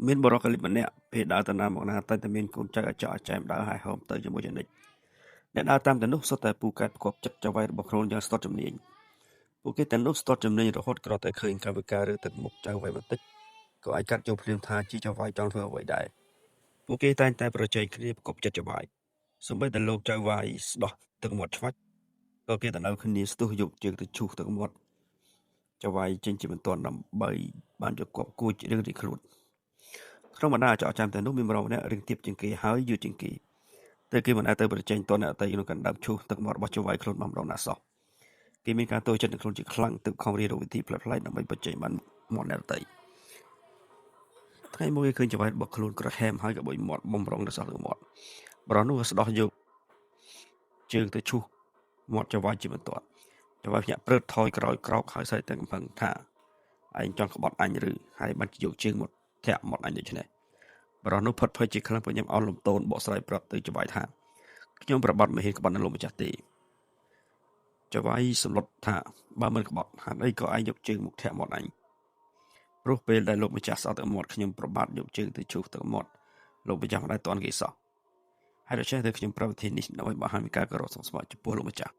មានបរិកលិម្នាក់ពេលដើរទៅណាមកណាតែតែមានកូនចៅអាចចែមដើរហើយហោមទៅជាមួយចនិចអ្នកដើរតាមទៅនោះសុទ្ធតែពូកែផ្គប់ចិត្តចៅវាយរបស់ខ្លួនយ៉ាងស្ទាត់ជំនាញពួកគេទាំងនោះស្ទាត់ជំនាញរហូតគ្រាន់តែឃើញកាយវិការឬទឹកមុខចៅវាយបន្តិចក៏អាចកាត់យកភ្លាមថាជាចៅវាយចង់ធ្វើអ្វីដែរពួកគេតែងតែប្រជែងគ្នាផ្គប់ចិត្តចៅវាយសូម្បីតែលោកចៅវាយស្ដោះទឹកមាត់ឆ្វាច់ក៏គេទៅនៅគ្នាស្ទុះយកជើងទៅឈូសទឹកមាត់ចៅវាយចេញជាមិនទាន់ដើម្បីបានយកគប់គួចរឿងរីខ្លួនក្នុងបណ្ដាចោចាំតែនោះមានម្នាក់រៀងទៀបជាងគេហើយយឺតជាងគេតែគេមិនអាចទៅប្រជែងទាន់អ្នកអតីក្នុងកណ្ដាប់ឈូសទឹកមាត់របស់ចៅវាយខ្លួនបំរុងណាសោះគេមានការតូចចិត្តនឹងខ្លួនជាខ្លាំងទើបខំរៀនរកវិធីផ្លិតផ្លែកដើម្បីប្រជែងបានមាត់អ្នកអតីថ្ងៃមួយឃើញចៅវាយរបស់ខ្លួនក្រហែមហើយក៏បុយមាត់បំរុងទៅសោះលើមាត់បរិះនោះស្ដោះយកជើងទៅឈូសមាត់ចៅវាយជាបន្ទាត់ចៅវាយភ្ញាក់ព្រឹតថយក្រោយក្រោកហើយស្រែកទាំងកំផឹងថាឯងចង់ក្បត់អញឬហើយបានយកជើងមកធាក់មាត់អញដូច្នេះបរិះនោះផុតភ័យជាខ្លាំងព្រោះញ៉ាំអស់លំទោនបកស្រាយប្រាប់ទៅចៅវាយថាខ្ញុំប្របាត់មិនហ៊ានក្បត់នឹងលោកម្ចាស់ទេចៅវាយសម្លុតថាបើមិនក្បត់ហេតុអីក៏ឯងយកជើងមកធាក់មាត់អញព្រោះពេលដែលលោកម្ចាស់ស្អត់ទឹកមាត់ខ្ញុំប្របាទយកជើងទៅជូសទឹកមាត់លោកម្ចាស់មិនដែលតន់គេសោះហើយដូច្នេះទៅខ្ញុំប្រើវិធីនេះដើម្បីបង្ហាញពីការគោរពសង្ស្មាចំពោះលោកម្ចាស់